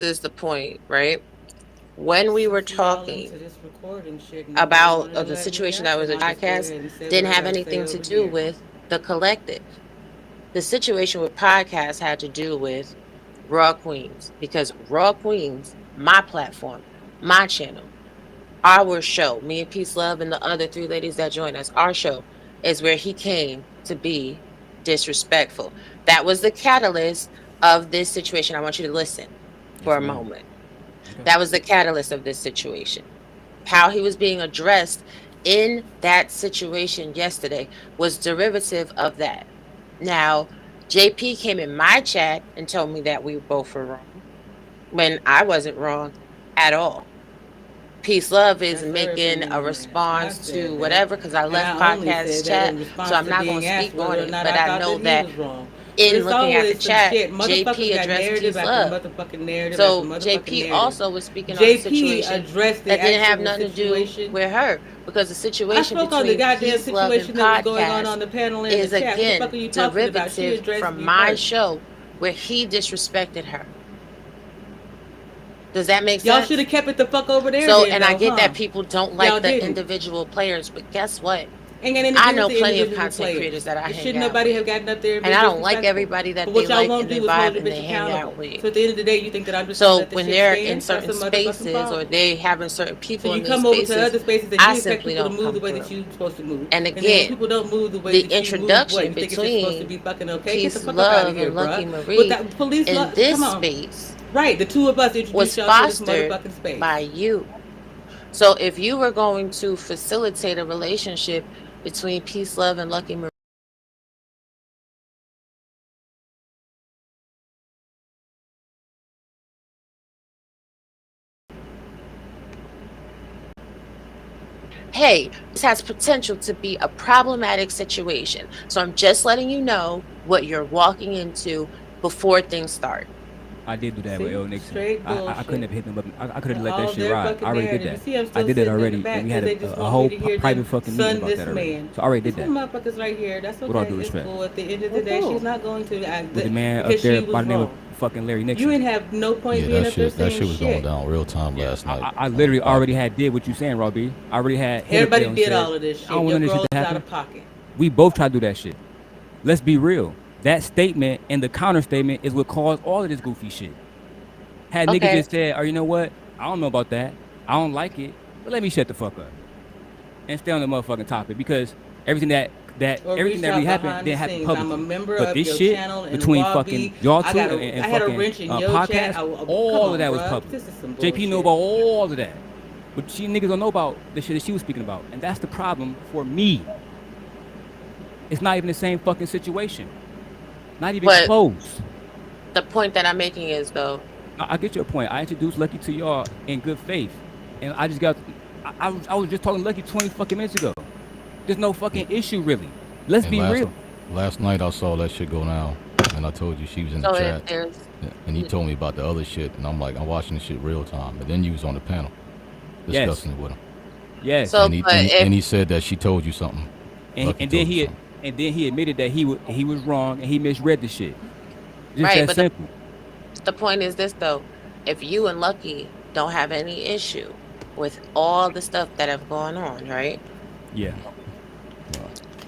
is the point, right? When we were talking about the situation that was a podcast, didn't have anything to do with the collective. The situation with podcast had to do with Raw Queens, because Raw Queens, my platform, my channel, our show, me and Peace Love and the other three ladies that joined us, our show is where he came to be disrespectful. That was the catalyst of this situation. I want you to listen for a moment. That was the catalyst of this situation. How he was being addressed in that situation yesterday was derivative of that. Now, JP came in my chat and told me that we both were wrong when I wasn't wrong at all. Peace Love is making a response to whatever because I left podcast chat, so I'm not going to speak on it. But I know that in looking at the chat, JP addressed Peace Love. So JP also was speaking on a situation that didn't have nothing to do with her, because the situation between Peace Love and podcast is again derivative from my show where he disrespected her. Does that make sense? Y'all should have kept it the fuck over there. So, then, and though, I get huh? that people don't like the individual players, but guess what? I know plenty of content creators that I hang Shouldn't out nobody with. have gotten up there And I don't like everybody that they like and they vibe and they hang out with. So at the end of the day, you think that I'm just So when they're in certain spaces or they having certain people in these spaces, I simply don't come through. And again, people don't move the way the that you introduction move, you think it's supposed to between be fucking okay. Peace Get the fuck up out of Love here, and Lucky bruh. Marie But police in this come on. space Right, the two of us was introduced y'all to this fostered motherfucking space. by you. So if you were going to facilitate a relationship between Peace Love and Lucky Marie, hey, this has potential to be a problematic situation. So I'm just letting you know what you're walking into before things start. I did do that with L Nixon. I couldn't have hit them up. I could have let that shit ride. I already did that. I did that already, and we had a whole private fucking meeting about that already. So I already did that. Motherfuckers right here. That's okay. With all due respect. Cool. At the end of the day, she's not going to. With the man up there by the name of fucking Larry Nixon. You didn't have no point being up there saying that shit was going down real time last night. I literally already had did what you saying, Robbie. I already had. Everybody did all of this shit. I don't want this shit to happen. Out of pocket. We both tried to do that shit. Let's be real. That statement and the counter statement is what caused all of this goofy shit. Had niggas just said, "Oh, you know what? I don't know about that. I don't like it, but let me shut the fuck up and stay on the motherfucking topic because everything that really happened didn't happen publicly. But this shit between fucking y'all two and fucking podcast, all of that was public. JP knew about all of that, but she niggas don't know about the shit that she was speaking about, and that's the problem for me. It's not even the same fucking situation. Not even close. The point that I'm making is though. I get your point. I introduced Lucky to y'all in good faith, and I just got. I was just talking Lucky 20 fucking minutes ago. There's no fucking issue really. Let's be real. Last night I saw that shit go down, and I told you she was in the chat, and he told me about the other shit, and I'm like, I'm watching this shit real time, and then you was on the panel discussing it with him. Yes. So, and he said that she told you something. And then he admitted that he was wrong and he misread the shit. Just right, that simple. The point is this though, if you and Lucky don't have any issue with all the stuff that have gone on, right? Yeah.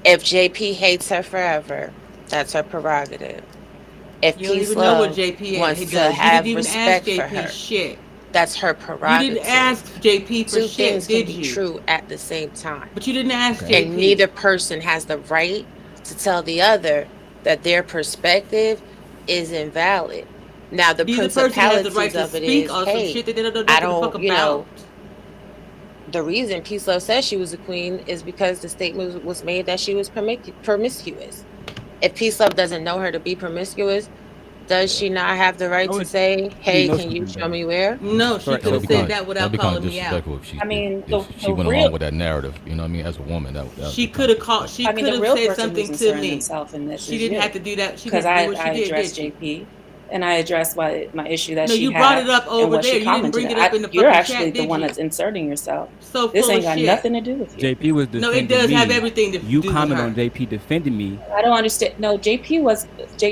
If JP hates her forever, that's her prerogative. If Peace Love wants to have respect for her, that's her prerogative. You didn't ask JP for Two shit, things did can be you? true at the same time. But you didn't ask JP. And neither person has the right to tell the other that their perspective is invalid. Now the principalities of it is, hey, I don't, you know, the reason Peace Love says she was a queen is because the statement was made that she was promiscuous. If Peace Love doesn't know her to be promiscuous, does she not have the right to say, hey, can you show me where? No, she could have said that without calling me out. I mean, if she went along with that narrative, you know what I mean, as a woman. She could have called, she could have said something to me. She didn't have to do that. Because I addressed JP. and I addressed my issue that she you had. brought it up and over what there. She you didn't bring it up in the You're fucking actually chat, the did one you? that's inserting yourself. So this full ain't of got shit. nothing to do with you. JP was defending me. No, it does have everything to You do comment with on JP defending me. I don't understand. No, JP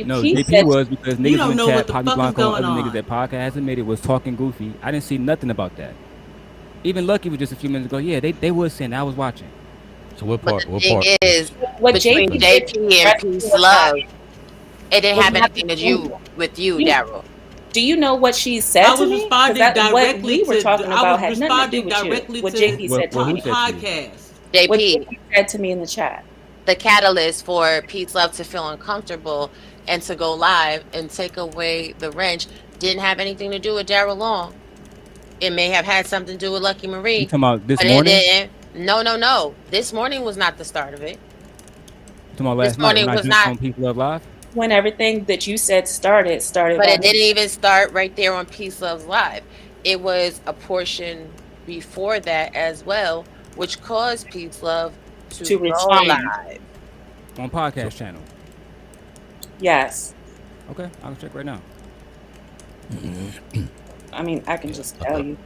No, JP JP was because You niggas don't in the know what chat, the Poppy fuck is Blanco and going other on. niggas that podcast hasn't made it was talking goofy. I didn't see nothing about that. Even Lucky was just a few minutes ago. Yeah, they was saying I was watching. So what part? But the thing is, what between JP and Peace Love, it didn't have anything to do with you, Daryl. Do you know what she said to me? What we were talking about had nothing to do with you. What JP said to me. Podcast. What JP JP said to me in the chat. The catalyst for Peace Love to feel uncomfortable and to go live and take away the wrench didn't have anything to do with Daryl Long. It may have had something to do with Lucky Marie. You talking about this but morning? It didn't. No. This morning was not the start of it. You talking about last night when I jumped on Peace Love Live? When everything that you said started. But it didn't even start right there on Peace Love's Live. It was a portion before that as well, which caused Peace Love to go live. On podcast channel. Yes. Okay, I'll check right now. I mean, I can just tell you.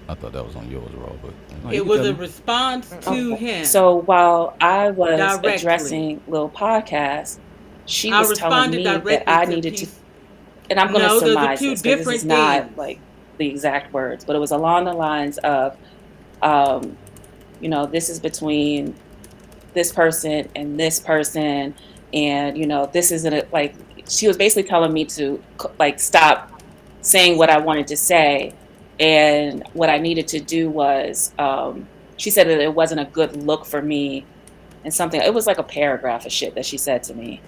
I thought that was on yours, Raw, but it was a response to him. So while I was addressing Lil Podcast, she was telling me that I needed to, and I'm going to surmise this because this is not like the exact words, but it was along the lines of, you know, this is between this person and this person, and you know, this isn't like, she was basically telling me to like stop saying what I wanted to say. And what I needed to do was, she said that it wasn't a good look for me and something. It was like a paragraph of shit that she said to me.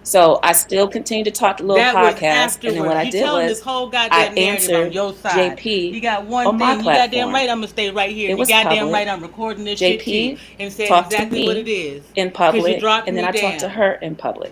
So I still continued to talk to Lil Podcast. And then what I did was I answered JP you got one on thing. my You platform. goddamn right I'm going to stay right here. It was you goddamn public. right I'm recording this JP shit and saying talked exactly to me what it is. in public. And then I down. talked to her in public.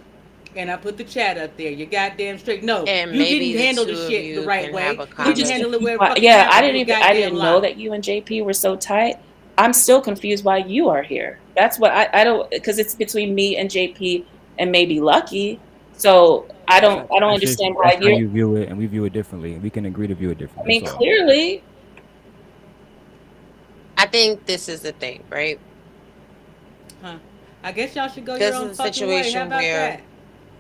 And I put the chat up there. You're goddamn straight. No, and you didn't handle the shit the right way. You just handle it where I didn't know that you and JP were so tight. I'm still confused why you are here. That's what I don't, because it's between me and JP and maybe Lucky. So I don't understand why you view it, and we view it differently. We can agree to view it differently. I mean, clearly. I think this is the thing, right? Huh. I guess y'all should go this your own is a situation where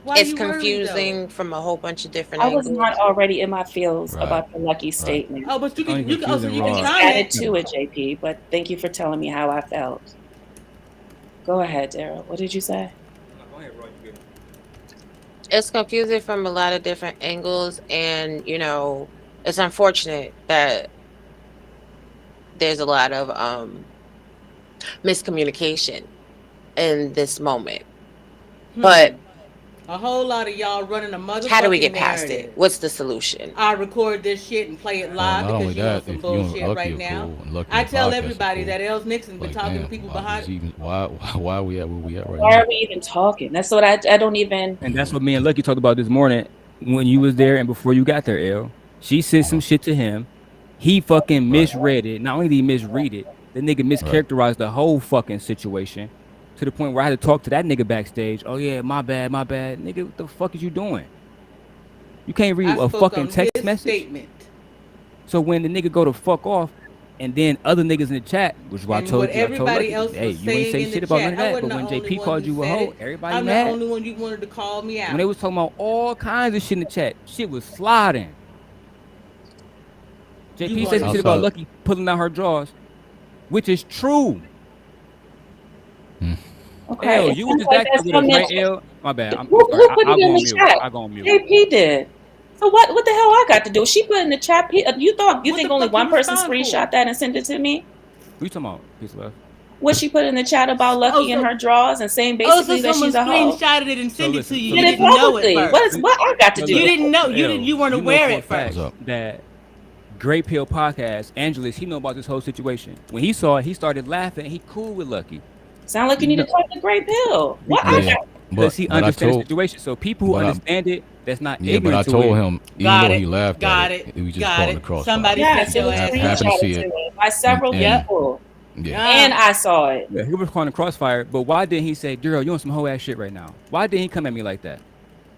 it's confusing from a whole bunch of different angles. I was not already in my feels about the Lucky statement. Oh, but you can add it to it, JP. But thank you for telling me how I felt. Go ahead, Daryl. What did you say? It's confusing from a lot of different angles, and you know, it's unfortunate that there's a lot of miscommunication in this moment. But a whole lot of y'all running a motherfucking how do we get past narrative. it? What's the solution? I record this shit and play it live because you know some bullshit right now. I tell everybody that Els Nixon's been talking to people behind. Why are we at where we at right now? Why are we even talking? That's what I don't even. And that's what me and Lucky talked about this morning when you was there and before you got there, El. She sent some shit to him. He fucking misread it. Not only did he misread it, the nigga mischaracterized the whole fucking situation. To the point where I had to talk to that nigga backstage. Oh yeah, my bad. Nigga, what the fuck is you doing? You can't read a fucking text message? Statement. So when the nigga go to fuck off, and then other niggas in the chat, which is why I told you, hey, you ain't say shit about none of that. But when JP called you a hoe, everybody mad. I'm the only one you wanted to call me out. When they was talking about all kinds of shit in the chat, shit was sliding. JP said some shit about Lucky pulling out her drawers, which is true. Okay, you was just acting with us, right, El? My bad. Who put it in the chat? I go on mute. JP did. So what the hell I got to do? She put in the chat. You think only one person screenshot that and sent it to me? What you talking about? Peace love. What she put in the chat about Lucky and her draws and saying basically that she's a hoe. Screenshotted it and sent it to you. You didn't know it first. What I got to do? You didn't know. You weren't aware at first. That Great Pill podcast, Angelus, he know about this whole situation. When he saw it, he started laughing. He cool with Lucky. Sound like you need to talk to Great Pill. What? Because he understands the situation. So people who understand it, that's not ignorant but I told him, even though he laughed at it, he was just caught in the crossfire. Somebody said your ass happened to see it by several people. Yeah. And I saw it. Yeah, he was caught in the crossfire. But why didn't he say, girl, you on some whole ass shit right now? Why didn't he come at me like that?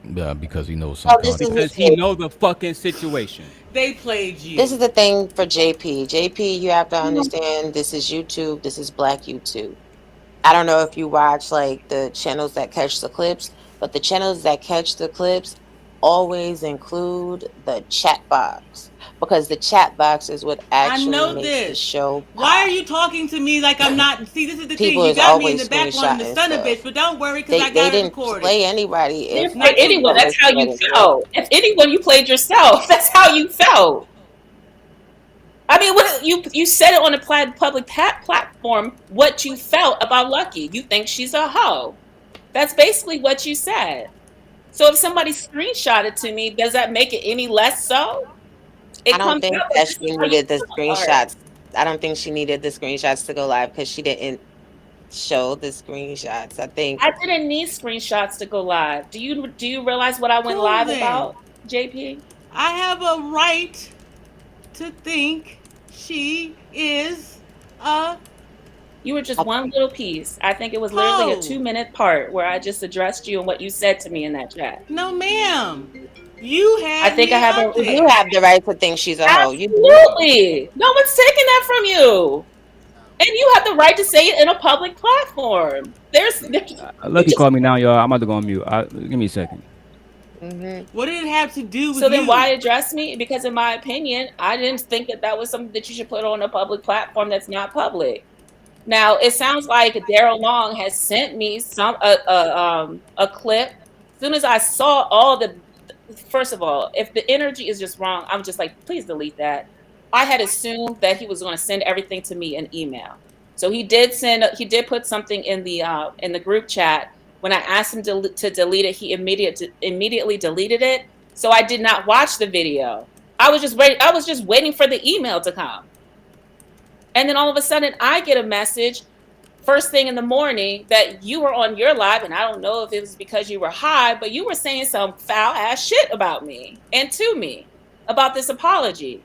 Yeah, because he knows some because he knows the fucking situation. They played you. This is the thing for JP. JP, you have to understand this is YouTube. This is Black YouTube. I don't know if you watch like the channels that catch the clips, but the channels that catch the clips always include the chat box because the chat box is what I actually know makes the this. show Why pop. are you talking to me like I'm not? See, this is the thing. People You is got me in the always back wanting to screenshotting stun a stuff. bitch, but don't worry because I They got it didn't recorded. play anybody You if didn't play anyone. That's how you felt. If anyone, you played yourself. That's how you felt. I mean, what you said it on a public platform. What you felt about Lucky? You think she's a hoe? That's basically what you said. So if somebody screenshot it to me, does that make it any less so? I It don't comes think out that that this she is how you needed the feel about her. screenshots. I don't think she needed the screenshots to go live because she didn't show the screenshots. I think I didn't need screenshots to go live. Do you realize what I went live Coven. about, JP? I have a right to think she is a You were just one little piece. I think it was literally a hoe. 2-minute part where I just addressed you and what you said to me in that chat. No, ma'am. You I had think I me have up a you do there. have the right to think she's a hoe. You do. absolutely. No one's taking that from you. And you have the right to say it in a public platform. There's you Lucky just called me now, y'all. I'm about to go on mute. Give me a second. What did it have to do with so then you? why address me? Because in my opinion, I didn't think that was something that you should put on a public platform that's not public. Now it sounds like Daryl Long has sent me a clip. As soon as I saw all the, first of all, if the energy is just wrong, I'm just like, please delete that. I had assumed that he was going to send everything to me in email. So he did put something in the group chat. When I asked him to delete it, he immediately deleted it. So I did not watch the video. I was just waiting for the email to come. And then all of a sudden I get a message first thing in the morning that you were on your live, and I don't know if it was because you were high, but you were saying some foul ass shit about me and to me about this apology.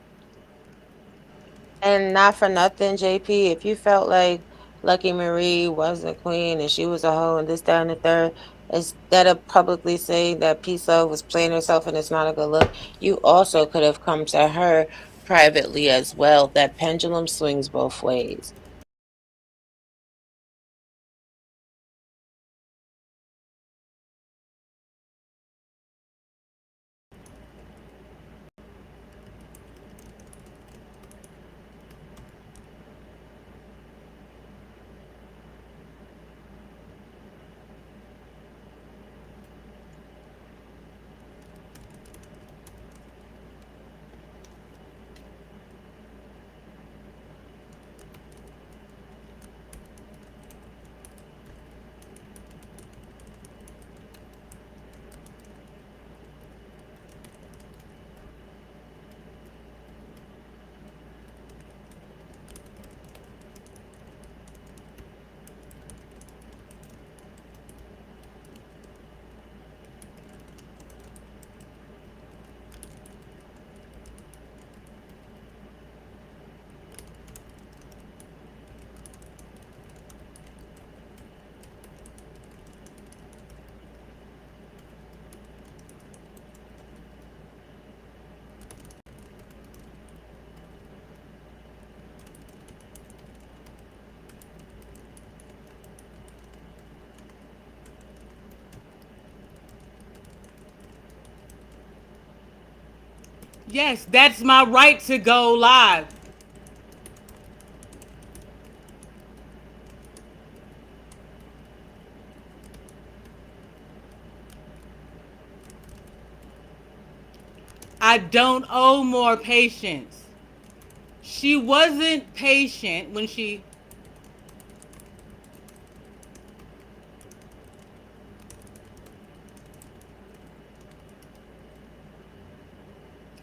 And not for nothing, JP, if you felt like Lucky Marie was a queen and she was a hoe and this, that, and the third, instead of publicly saying that Peace Love was playing herself and it's not a good look, you also could have come to her privately as well. That pendulum swings both ways. Yes, that's my right to go live. I don't owe more patience. She wasn't patient when she.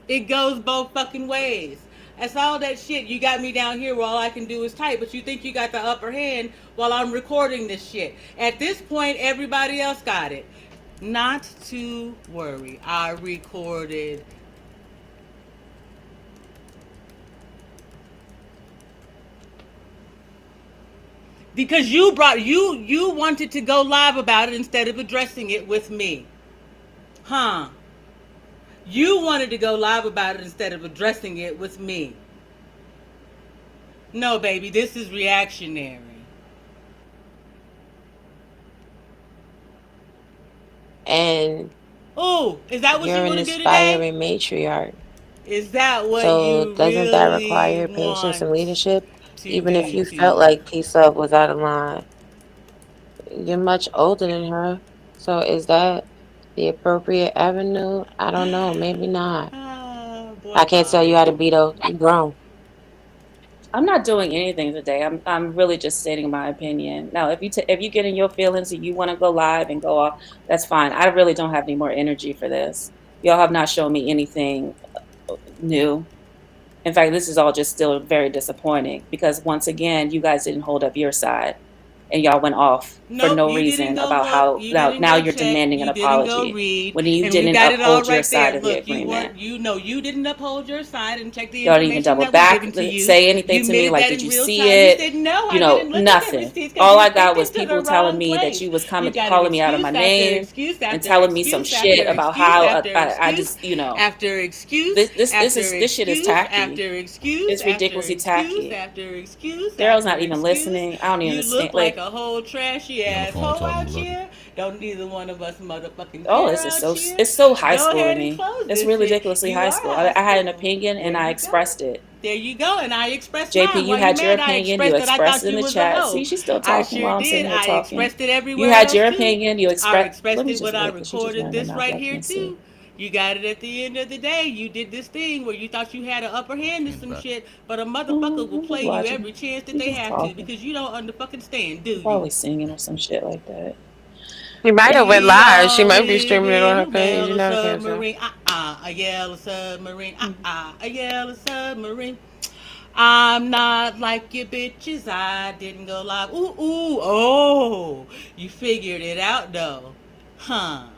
It goes both fucking ways. That's all that shit. You got me down here where all I can do is type, but you think you got the upper hand while I'm recording this shit. At this point, everybody else got it. Not to worry. I recorded. Because you wanted to go live about it instead of addressing it with me. Huh. You wanted to go live about it instead of addressing it with me. No, baby, this is reactionary. And oh, is that what you're you an want to do today? aspiring matriarch. Is that what So you doesn't that really require patience want and leadership? to Even if do you to felt like Peace Up was out of line, you're much older than her. So is that the appropriate avenue? I don't know. Maybe not. boy, I can't tell Bobby. you how to be though. You grown. I'm not doing anything today. I'm really just stating my opinion. Now, if you get in your feelings and you want to go live and go off, that's fine. I really don't have any more energy for this. Y'all have not shown me anything new. In fact, this is all just still very disappointing because once again, you guys didn't hold up your side and y'all went off for Nope, no you didn't reason go about look, how you didn't now go you're check, demanding an you didn't go apology read, when you and you didn't got it all uphold your right side there. of the Look, you agreement. weren't, you didn't uphold your side and check the Y'all didn't even information double that was back, given to you. say anything You to me admitted like, that did in you real see time. You it? said, no, You I know, didn't look at the nothing. receipts because All you're I got thinking was to the people telling wrong me that place. you was You coming, got an calling me out of my excuse after name excuse and after telling me some excuse shit after about excuse how after I excuse just, you know, after excuse after this shit is excuse tacky. after excuse It's after ridiculously excuse tacky. after excuse Daryl's after not even excuse. listening. I don't even You understand. look like Like, a whole trashy He on the ass phone hoe talking out to Lucky. here. Don't neither one of us motherfucking oh, care this is out so here. it's so high Go school to ahead and me. close It's this really shit. ridiculously You high are school. high I had an school. opinion There and I you go. expressed it. There you go. And I expressed JP, mine. you Why you had your mad? I opinion. You expressed that I expressed thought it in you the was a chat. hoe. See, she's still I talking sure while I'm sitting did. here I talking. expressed it You everywhere had else your too. opinion. You I expressed. expressed Let me it just when I look because she's just recorded running her this mouth right like here Quincy. too. You got it at the end of the day. You did this thing where you thought you had an upper hand in some shit, but a motherfucker will I'm just play you watching. every chance that She's they just have to talking. because you don't under fucking stand, do She's you? probably singing or some shit like that. She might have went We live. She all might be live streaming it on in her a page. You yellow never can tell. submarine. A yellow submarine. Mhm. A yellow submarine. I'm not like your bitches. I didn't go live. Ooh, ooh, oh. You figured it out though. Huh.